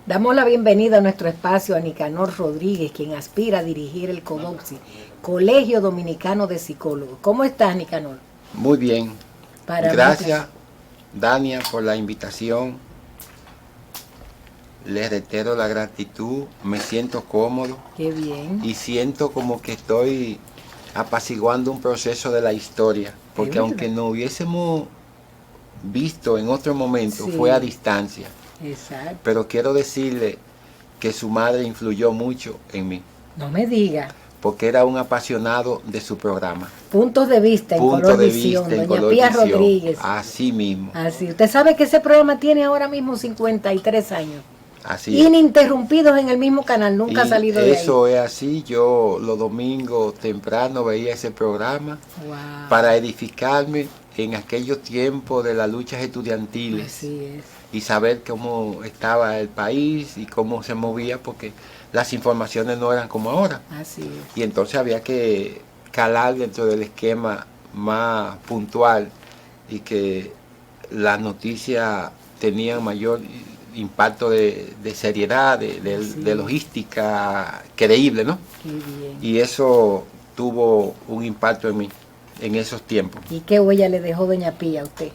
Damos la bienvenida a nuestro espacio a Nicanor Rodríguez, quien aspira a dirigir el CODOPSI, Colegio Dominicano de Psicólogos. ¿Cómo estás, Nicanor? Muy bien. Para Gracias, Dania, por la invitación. Les reitero la gratitud. Me siento cómodo. Qué bien. Y siento como que estoy apaciguando un proceso de la historia. Porque aunque no hubiésemos visto en otro momento, Sí. Fue a distancia. Exacto. Pero quiero decirle que su madre influyó mucho en mí. No me diga. Porque era un apasionado de su programa. Puntos de vista en Punto Color de Visión, vista en doña Color Pía Visión. Rodríguez. Así mismo. Así. Usted sabe que ese programa tiene ahora mismo 53 años. Así es. Ininterrumpidos en el mismo canal, nunca ha salido de ahí. Eso es así. Yo los domingos temprano veía ese programa Wow. para edificarme en aquellos tiempos de las luchas estudiantiles. Así es. Y saber cómo estaba el país y cómo se movía, porque las informaciones no eran como ahora. Así es. Y entonces había que calar dentro del esquema más puntual y que las noticias tenían mayor impacto de seriedad, de logística creíble, ¿no? Qué bien. Y eso tuvo un impacto en mí en esos tiempos. ¿Y qué huella le dejó doña Pía a usted?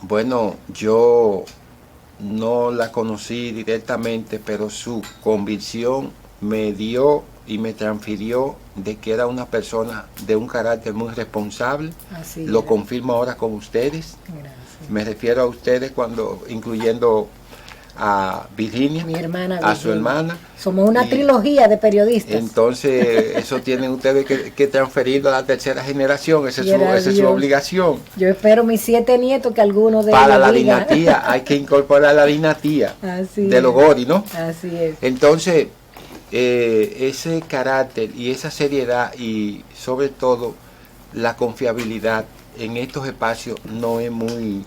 Bueno, yo no la conocí directamente, pero su convicción me dio y me transfirió de que era una persona de un carácter muy responsable. Así Lo era. confirmo ahora con ustedes. Gracias. Me refiero a ustedes incluyendo a Virginia, Mi hermana a su Virginia. hermana. Somos una Y trilogía de periodistas. Entonces, eso tienen ustedes que transferirlo a la tercera generación. Esa Quiera es su Dios. obligación. Yo espero mis 7 nietos que alguno de Para ellos la diga. dinastía hay que incorporar la dinastía Así de los es. Gori, ¿no? Así es. Entonces, ese carácter y esa seriedad y sobre todo la confiabilidad en estos espacios no es muy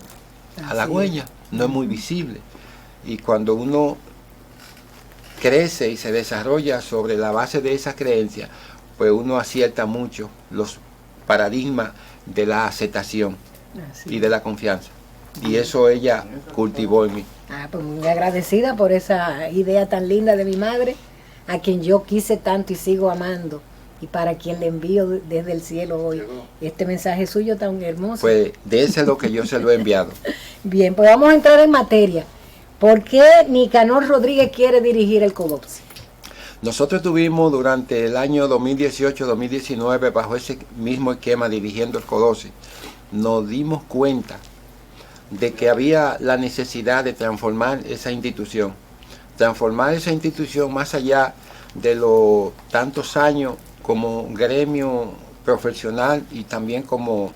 halagüeña, no es muy visible. Y cuando uno crece y se desarrolla sobre la base de esa creencia, pues uno acierta mucho los paradigmas de la aceptación Así y de la confianza. Y eso ella cultivó en mí. pues muy agradecida por esa idea tan linda de mi madre, a quien yo quise tanto y sigo amando, y para quien le envío desde el cielo hoy este mensaje suyo tan hermoso. Pues déselo que yo se lo he enviado. Bien, pues vamos a entrar en materia. ¿Por qué Nicanor Rodríguez quiere dirigir el CODOPSI? Nosotros estuvimos durante el año 2018-2019 bajo ese mismo esquema dirigiendo el CODOPSI. Nos dimos cuenta de que había la necesidad de transformar esa institución. Transformar esa institución más allá de los tantos años como gremio profesional y también como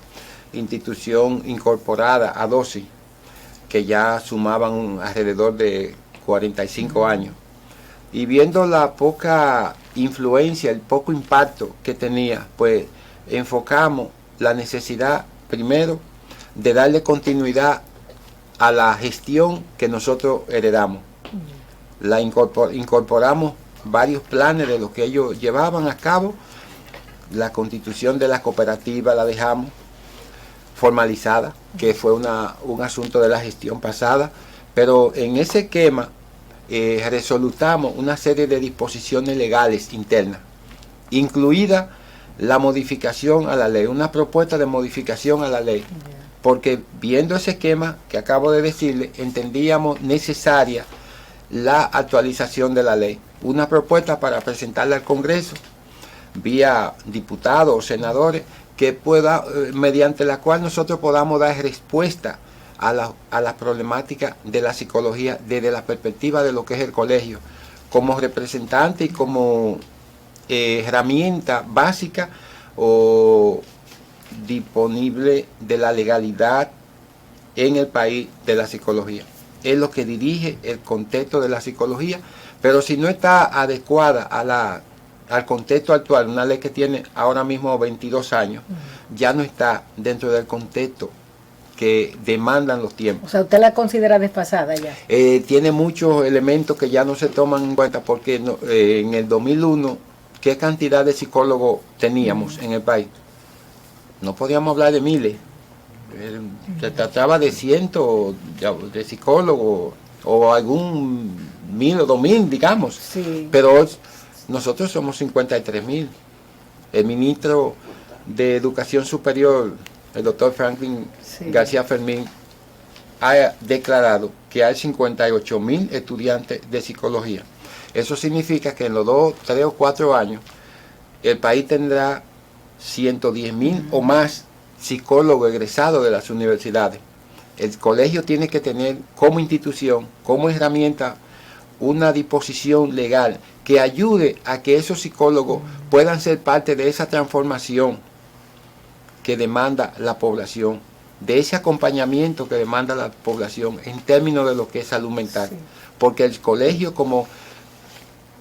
institución incorporada a DOCI, que ya sumaban alrededor de 45 años. Y viendo la poca influencia, el poco impacto que tenía, pues enfocamos la necesidad, primero, de darle continuidad a la gestión que nosotros heredamos. Incorporamos varios planes de lo que ellos llevaban a cabo. La constitución de la cooperativa la dejamos formalizada, que fue un asunto de la gestión pasada, pero en ese esquema resolutamos una serie de disposiciones legales internas, incluida la modificación a la ley, una propuesta de modificación a la ley, porque viendo ese esquema que acabo de decirle, entendíamos necesaria la actualización de la ley, una propuesta para presentarla al Congreso, vía diputados o senadores, que pueda, mediante la cual nosotros podamos dar respuesta a la problemática de la psicología desde la perspectiva de lo que es el colegio, como representante y como herramienta básica o disponible de la legalidad en el país de la psicología. Es lo que dirige el contexto de la psicología, pero si no está adecuada al contexto actual, una ley que tiene ahora mismo 22 años, ya no está dentro del contexto que demandan los tiempos. O sea, ¿usted la considera desfasada ya? Tiene muchos elementos que ya no se toman en cuenta, porque en el 2001, ¿qué cantidad de psicólogos teníamos en el país? No podíamos hablar de miles. Se trataba de cientos de psicólogos o algún 1.000 o 2.000, digamos. Sí. Pero nosotros somos 53.000. El ministro de Educación Superior, el doctor Franklin García Fermín, ha declarado que hay 58.000 estudiantes de psicología. Eso significa que en los 2, 3 o 4 años el país tendrá 110.000 o más psicólogos egresados de las universidades. El colegio tiene que tener como institución, como herramienta, una disposición legal que ayude a que esos psicólogos puedan ser parte de esa transformación que demanda la población, de ese acompañamiento que demanda la población en términos de lo que es salud mental. Sí. Porque el colegio, como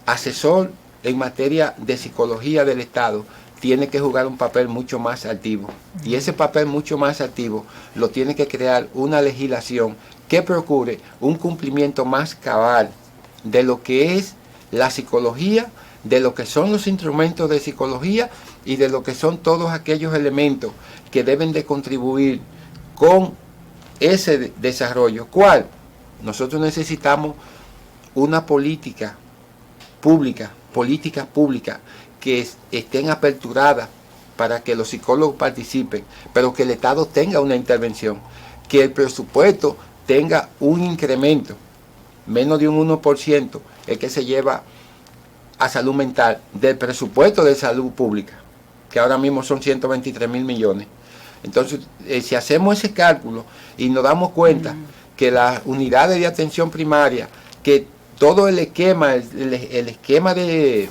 asesor en materia de psicología del Estado, tiene que jugar un papel mucho más activo. Y ese papel mucho más activo lo tiene que crear una legislación que procure un cumplimiento más cabal de lo que es la psicología, de lo que son los instrumentos de psicología y de lo que son todos aquellos elementos que deben de contribuir con ese desarrollo. ¿Cuál? Nosotros necesitamos una política pública que estén aperturadas para que los psicólogos participen, pero que el Estado tenga una intervención, que el presupuesto tenga un incremento, menos de un 1%, el que se lleva a salud mental del presupuesto de salud pública, que ahora mismo son 123.000 millones. Entonces, si hacemos ese cálculo y nos damos cuenta que las unidades de atención primaria, que todo el esquema, el esquema de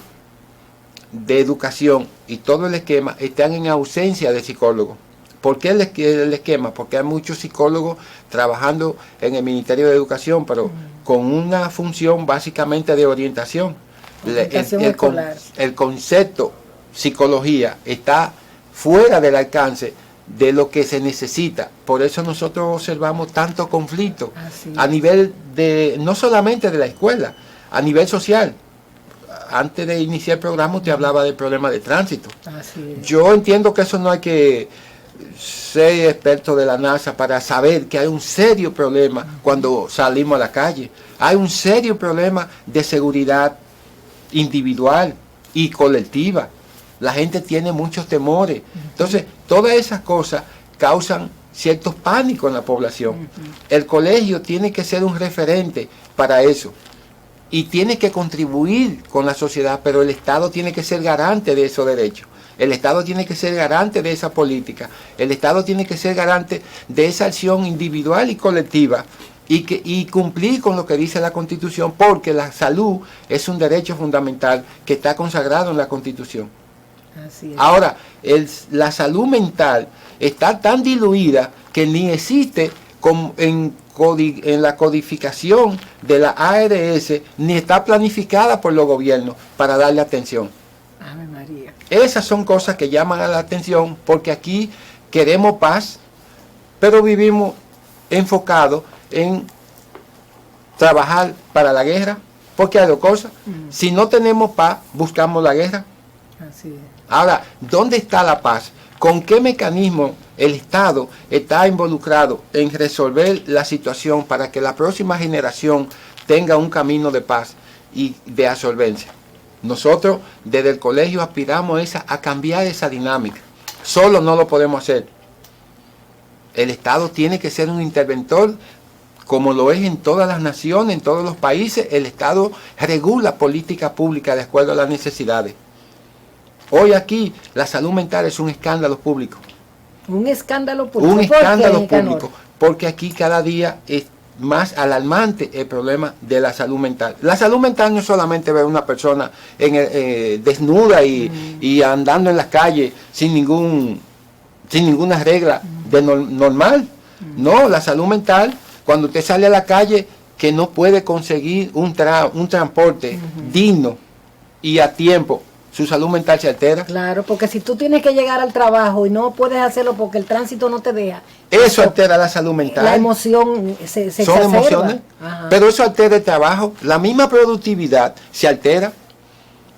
educación y todo el esquema están en ausencia de psicólogos. ¿Por qué el esquema? Porque hay muchos psicólogos trabajando en el Ministerio de Educación, pero con una función básicamente de orientación. El concepto psicología está fuera del alcance de lo que se necesita. Por eso nosotros observamos tanto conflicto a nivel de, no solamente de la escuela, a nivel social. Antes de iniciar el programa te hablaba del problema de tránsito. Yo entiendo que eso no hay que ser experto de la NASA para saber que hay un serio problema cuando salimos a la calle. Hay un serio problema de seguridad individual y colectiva. La gente tiene muchos temores. Entonces, todas esas cosas causan ciertos pánicos en la población. El colegio tiene que ser un referente para eso. Y tiene que contribuir con la sociedad, pero el Estado tiene que ser garante de esos derechos. El Estado tiene que ser garante de esa política. El Estado tiene que ser garante de esa acción individual y colectiva. Y cumplir con lo que dice la Constitución, porque la salud es un derecho fundamental que está consagrado en la Constitución. Así es. Ahora, la salud mental está tan diluida que ni existe en la codificación de la ARS, ni está planificada por los gobiernos para darle atención. Ave María. Esas son cosas que llaman a la atención, porque aquí queremos paz, pero vivimos enfocados en trabajar para la guerra, porque hay dos cosas. Si no tenemos paz, buscamos la guerra. Así es. Ahora, ¿dónde está la paz? ¿Con qué mecanismo el Estado está involucrado en resolver la situación para que la próxima generación tenga un camino de paz y de absolvencia? Nosotros desde el colegio aspiramos a cambiar esa dinámica. Solo no lo podemos hacer. El Estado tiene que ser un interventor, como lo es en todas las naciones, en todos los países. El Estado regula política pública de acuerdo a las necesidades. Hoy aquí la salud mental es un escándalo público. Un escándalo público. Un escándalo público, porque aquí cada día es más alarmante el problema de la salud mental. La salud mental no es solamente ver a una persona desnuda y andando en las calles sin ninguna regla normal. No, la salud mental, cuando usted sale a la calle que no puede conseguir un transporte digno y a tiempo, su salud mental se altera. Claro, porque si tú tienes que llegar al trabajo y no puedes hacerlo porque el tránsito no te deja. Eso altera la salud mental. La emoción se son exacerba. Emociones, pero eso altera el trabajo. La misma productividad se altera.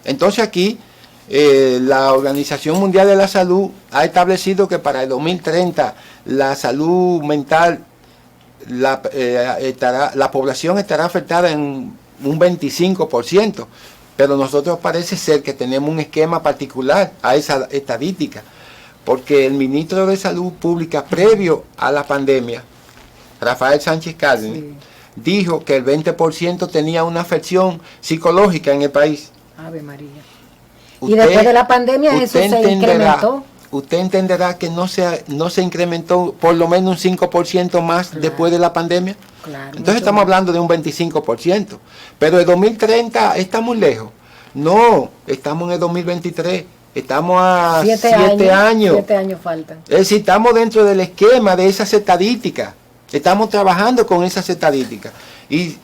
Entonces aquí la Organización Mundial de la Salud ha establecido que para el 2030 la salud mental la población estará afectada en un 25%, pero nosotros parece ser que tenemos un esquema particular a esa estadística, porque el ministro de Salud Pública, previo a la pandemia, Rafael Sánchez Cárdenas, sí, dijo que el 20% tenía una afección psicológica en el país. Ave María. Y después de la pandemia eso se incrementó. Usted entenderá que no se incrementó por lo menos un 5% más, claro, después de la pandemia. Claro, entonces estamos hablando de un 25%. Pero el 2030 estamos lejos. No, estamos en el 2023. Estamos a 7 años. 7 años faltan. Es decir, estamos dentro del esquema de esas estadísticas. Estamos trabajando con esas estadísticas. ¿Y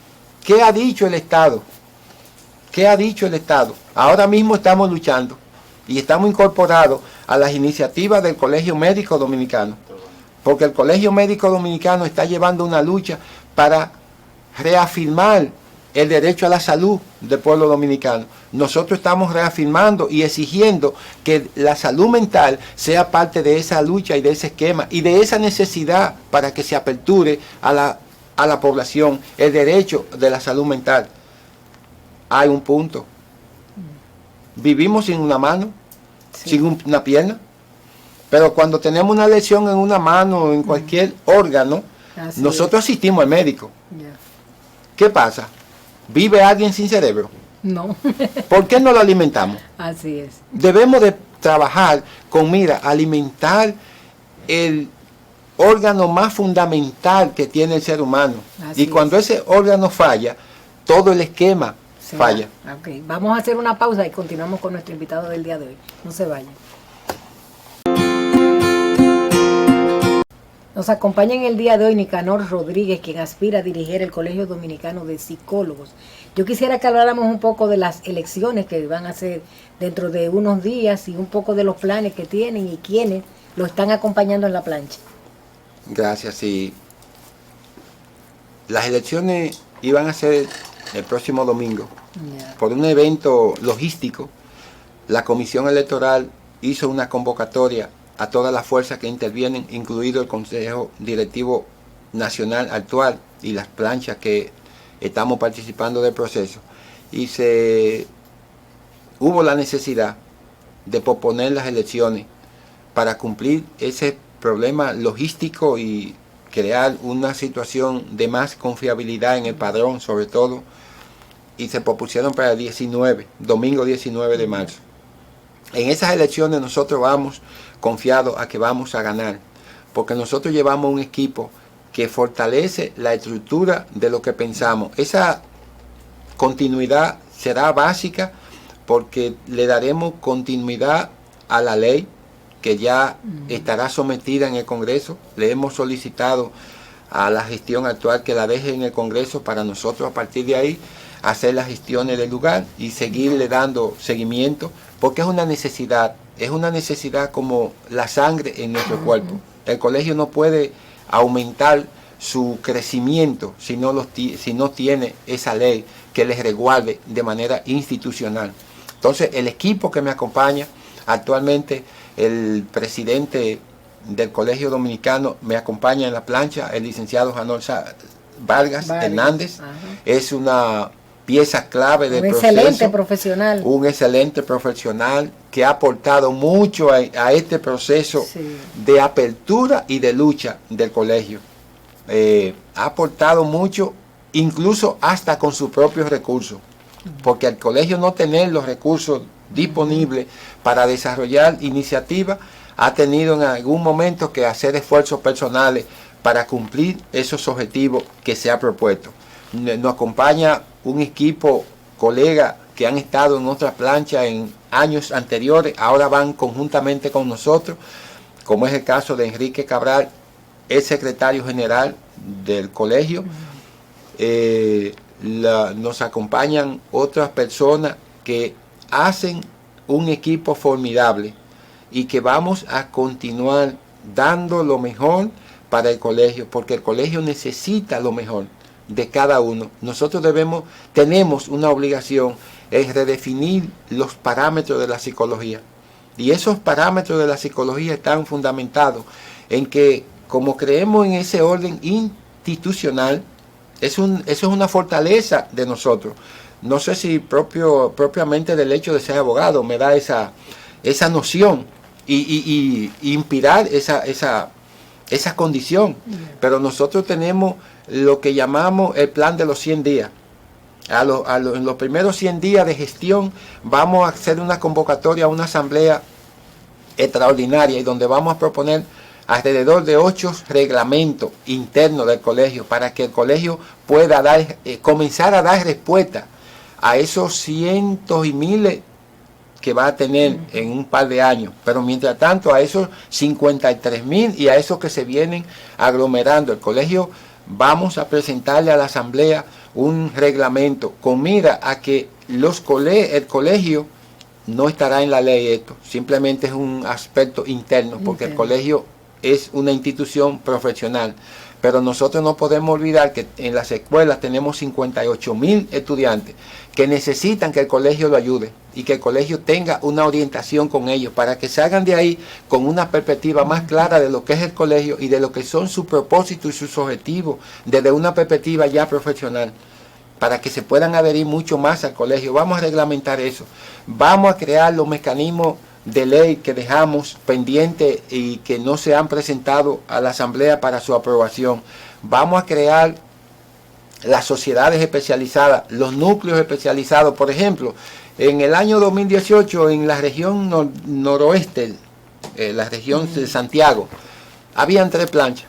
qué ha dicho el Estado? ¿Qué ha dicho el Estado? Ahora mismo estamos luchando y estamos incorporados a las iniciativas del Colegio Médico Dominicano, porque el Colegio Médico Dominicano está llevando una lucha para reafirmar el derecho a la salud del pueblo dominicano. Nosotros estamos reafirmando y exigiendo que la salud mental sea parte de esa lucha y de ese esquema y de esa necesidad para que se aperture a la población el derecho de la salud mental. Hay un punto. Vivimos sin una mano, sí, sin una pierna, pero cuando tenemos una lesión en una mano o en cualquier órgano, así nosotros asistimos al médico. Yeah. ¿Qué pasa? ¿Vive alguien sin cerebro? No. ¿Por qué no lo alimentamos? Así es. Debemos de trabajar con mira, alimentar el órgano más fundamental que tiene el ser humano. Así y cuando ese órgano falla, todo el esquema falla. Okay. Vamos a hacer una pausa y continuamos con nuestro invitado del día de hoy. No se vayan. Nos acompaña en el día de hoy Nicanor Rodríguez, quien aspira a dirigir el Colegio Dominicano de Psicólogos. Yo quisiera que habláramos un poco de las elecciones que van a hacer dentro de unos días y un poco de los planes que tienen y quiénes lo están acompañando en la plancha. Gracias, sí. Las elecciones iban a ser el próximo domingo. Yeah. Por un evento logístico, la Comisión Electoral hizo una convocatoria a todas las fuerzas que intervienen, incluido el Consejo Directivo Nacional actual y las planchas que estamos participando del proceso. Y hubo la necesidad de posponer las elecciones para cumplir ese problema logístico y crear una situación de más confiabilidad en el padrón, sobre todo, y se propusieron para el 19, domingo 19 de marzo. En esas elecciones nosotros vamos confiados a que vamos a ganar, porque nosotros llevamos un equipo que fortalece la estructura de lo que pensamos. Esa continuidad será básica porque le daremos continuidad a la ley que ya estará sometida en el Congreso. Le hemos solicitado a la gestión actual que la deje en el Congreso para nosotros a partir de ahí hacer las gestiones del lugar y seguirle dando seguimiento, porque es una necesidad como la sangre en nuestro cuerpo. El colegio no puede aumentar su crecimiento si no tiene esa ley que les resguarde de manera institucional. Entonces, el equipo que me acompaña actualmente, el presidente del Colegio Dominicano me acompaña en la plancha, el licenciado Janol Vargas Hernández. Ajá. Es una pieza clave del proceso. Un excelente profesional. Un excelente profesional que ha aportado mucho a este proceso, sí, de apertura y de lucha del colegio. Ha aportado mucho, incluso hasta con sus propios recursos, porque al colegio no tener los recursos disponibles para desarrollar iniciativas, ha tenido en algún momento que hacer esfuerzos personales para cumplir esos objetivos que se ha propuesto. Nos acompaña un equipo, colegas que han estado en otras planchas en años anteriores, ahora van conjuntamente con nosotros, como es el caso de Enrique Cabral, el secretario general del colegio. Nos acompañan otras personas que hacen un equipo formidable y que vamos a continuar dando lo mejor para el colegio, porque el colegio necesita lo mejor de cada uno. Nosotros tenemos una obligación en redefinir los parámetros de la psicología, y esos parámetros de la psicología están fundamentados en que, como creemos en ese orden institucional, eso es una fortaleza de nosotros. No sé si propiamente del hecho de ser abogado me da esa noción y inspirar esa condición. Pero nosotros tenemos lo que llamamos el plan de los 100 días. En los primeros 100 días de gestión vamos a hacer una convocatoria a una asamblea extraordinaria y donde vamos a proponer alrededor de 8 reglamentos internos del colegio para que el colegio pueda comenzar a dar respuesta a esos cientos y miles que va a tener en un par de años, pero mientras tanto a esos 53.000 y a esos que se vienen aglomerando el colegio, vamos a presentarle a la asamblea un reglamento con mira a que el colegio no estará en la ley esto, simplemente es un aspecto interno, porque el colegio es una institución profesional. Pero nosotros no podemos olvidar que en las escuelas tenemos 58.000 estudiantes que necesitan que el colegio lo ayude y que el colegio tenga una orientación con ellos para que salgan de ahí con una perspectiva más clara de lo que es el colegio y de lo que son sus propósitos y sus objetivos desde una perspectiva ya profesional, para que se puedan adherir mucho más al colegio. Vamos a reglamentar eso. Vamos a crear los mecanismos de ley que dejamos pendientes y que no se han presentado a la asamblea para su aprobación. Vamos a crear las sociedades especializadas, los núcleos especializados. Por ejemplo, en el año 2018 en la región noroeste, la región de Santiago, habían 3 planchas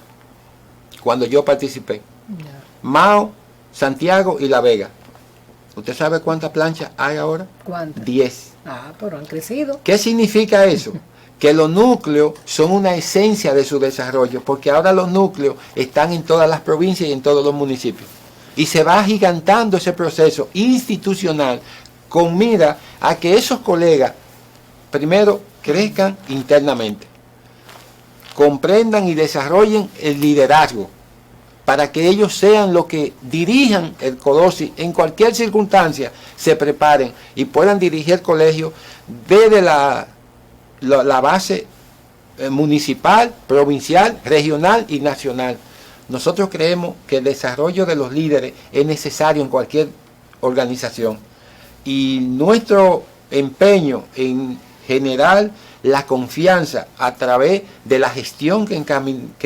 cuando yo participé. Mao, Santiago y La Vega. ¿Usted sabe cuántas planchas hay ahora? ¿Cuántas? 10. Ah, pero han crecido. ¿Qué significa eso? Que los núcleos son una esencia de su desarrollo, porque ahora los núcleos están en todas las provincias y en todos los municipios. Y se va agigantando ese proceso institucional con mira a que esos colegas, primero, crezcan internamente, comprendan y desarrollen el liderazgo, para que ellos sean los que dirijan el CODOCI en cualquier circunstancia, se preparen y puedan dirigir el colegio desde la base municipal, provincial, regional y nacional. Nosotros creemos que el desarrollo de los líderes es necesario en cualquier organización y nuestro empeño en generar la confianza a través de la gestión que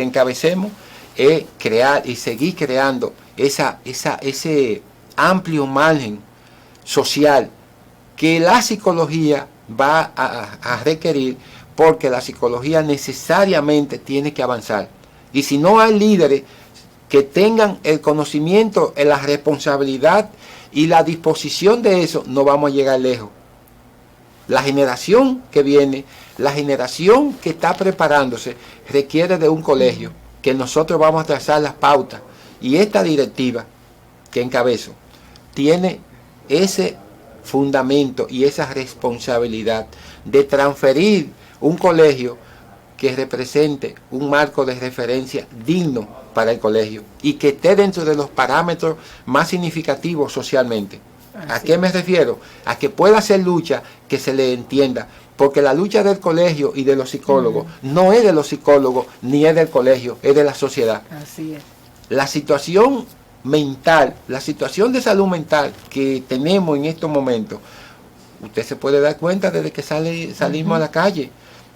encabecemos es crear y seguir creando ese amplio margen social que la psicología va a requerir, porque la psicología necesariamente tiene que avanzar. Y si no hay líderes que tengan el conocimiento, la responsabilidad y la disposición de eso, no vamos a llegar lejos. La generación que viene, la generación que está preparándose, requiere de un colegio que nosotros vamos a trazar las pautas, y esta directiva que encabezo tiene ese fundamento y esa responsabilidad de transferir un colegio que represente un marco de referencia digno para el colegio y que esté dentro de los parámetros más significativos socialmente. ¿A qué me refiero? A que pueda hacer lucha que se le entienda, porque la lucha del colegio y de los psicólogos no es de los psicólogos ni es del colegio, es de la sociedad. Así es. La situación mental, la situación de salud mental que tenemos en estos momentos, usted se puede dar cuenta desde que salimos a la calle.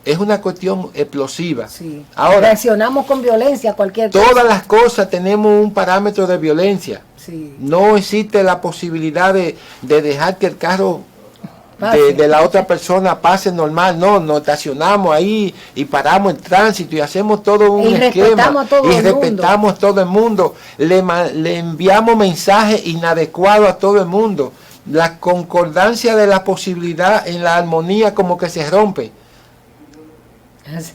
Es una cuestión explosiva. Sí. Ahora, reaccionamos con violencia a cualquier cosa. Todas las cosas tenemos un parámetro de violencia. Sí. No existe la posibilidad de dejar que el carro de la otra persona pase normal. No, nos estacionamos ahí y paramos el tránsito y hacemos todo un esquema. Y respetamos a todo el mundo. Le enviamos mensajes inadecuados a todo el mundo. La concordancia de la posibilidad en la armonía como que se rompe.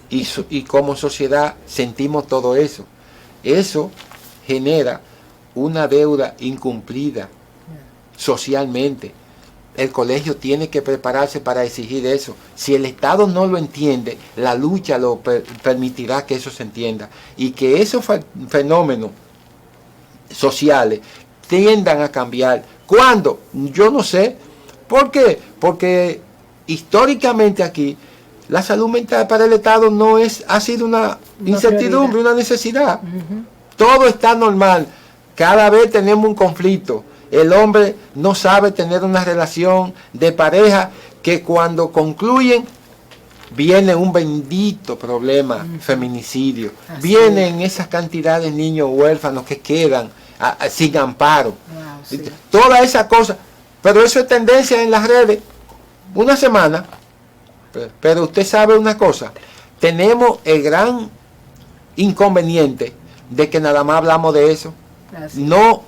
Y como sociedad sentimos todo eso. Eso genera una deuda incumplida socialmente. El colegio tiene que prepararse para exigir eso. Si el Estado no lo entiende, la lucha lo permitirá que eso se entienda. Y que esos fenómenos sociales tiendan a cambiar. ¿Cuándo? Yo no sé. ¿Por qué? Porque históricamente aquí la salud mental para el Estado ha sido una incertidumbre, una necesidad. todo está normal. Cada vez tenemos un conflicto. El hombre no sabe tener una relación de pareja, que cuando concluyen viene un bendito problema, feminicidio. Así Vienen esas cantidades de niños huérfanos que quedan sin amparo. Wow, sí. Todas esas cosas. Pero eso es tendencia en las redes. Una semana. Pero usted sabe una cosa. Tenemos el gran inconveniente de que nada más hablamos de eso. Así No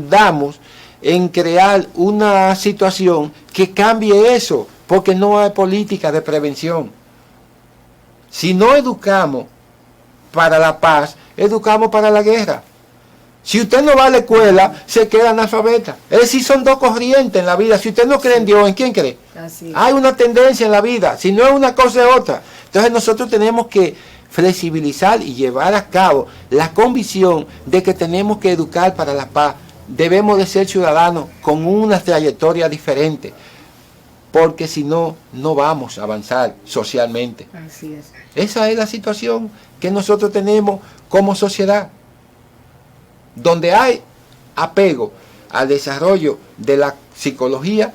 damos en crear una situación que cambie eso, porque no hay política de prevención. Si no educamos para la paz, educamos para la guerra. Si usted no va a la escuela, se queda analfabeta. Es decir, son dos corrientes en la vida. Si usted no cree en Dios, ¿en quién cree? Así es. Hay una tendencia en la vida. Si no es una cosa, es otra. Entonces nosotros tenemos que flexibilizar y llevar a cabo la convicción de que tenemos que educar para la paz. Debemos de ser ciudadanos con una trayectoria diferente, porque si no, no vamos a avanzar socialmente. Así es. Esa es la situación que nosotros tenemos como sociedad, donde hay apego al desarrollo de la psicología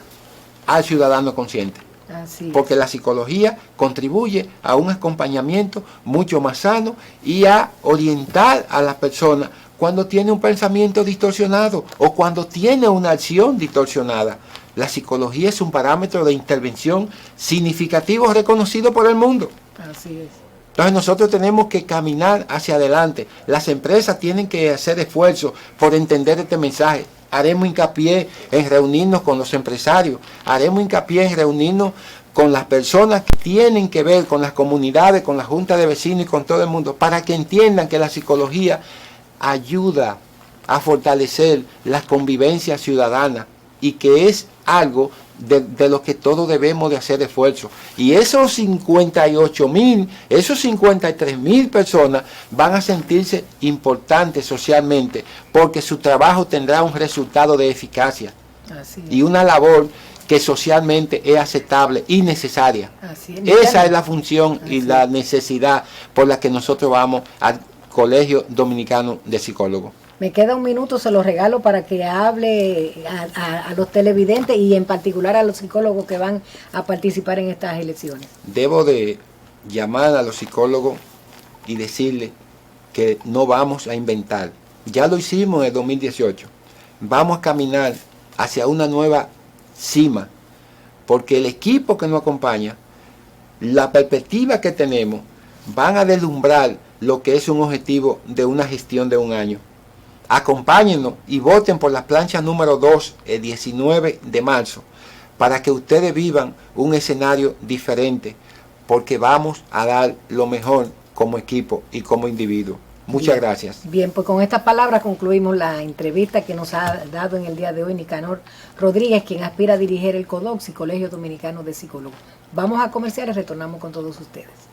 al ciudadano consciente. Así es. Porque la psicología contribuye a un acompañamiento mucho más sano y a orientar a la persona cuando tiene un pensamiento distorsionado o cuando tiene una acción distorsionada. La psicología es un parámetro de intervención significativo reconocido por el mundo. Así es. Entonces nosotros tenemos que caminar hacia adelante. Las empresas tienen que hacer esfuerzos por entender este mensaje. Haremos hincapié en reunirnos con los empresarios. Haremos hincapié en reunirnos con las personas que tienen que ver con las comunidades, con la junta de vecinos y con todo el mundo, para que entiendan que la psicología ayuda a fortalecer la convivencia ciudadana y que es algo de lo que todos debemos de hacer esfuerzo. Y esos 58.000, esos 53.000 personas van a sentirse importantes socialmente, porque su trabajo tendrá un resultado de eficacia. Así es. Y una labor que socialmente es aceptable y necesaria. Así es. Esa es la función y Así la es. necesidad por la que nosotros vamos al Colegio Dominicano de Psicólogos. Me queda un minuto, se lo regalo para que hable a los televidentes y en particular a los psicólogos que van a participar en estas elecciones. Debo de llamar a los psicólogos y decirles que no vamos a inventar. Ya lo hicimos en el 2018. Vamos a caminar hacia una nueva cima, porque el equipo que nos acompaña, la perspectiva que tenemos, van a deslumbrar lo que es un objetivo de una gestión de un año. Acompáñennos y voten por la plancha número 2 el 19 de marzo para que ustedes vivan un escenario diferente, porque vamos a dar lo mejor como equipo y como individuo. Muchas gracias. Bien, pues con estas palabras concluimos la entrevista que nos ha dado en el día de hoy Nicanor Rodríguez, quien aspira a dirigir el CODOPS, Colegio Dominicano de Psicólogos. Vamos a comerciales, retornamos con todos ustedes.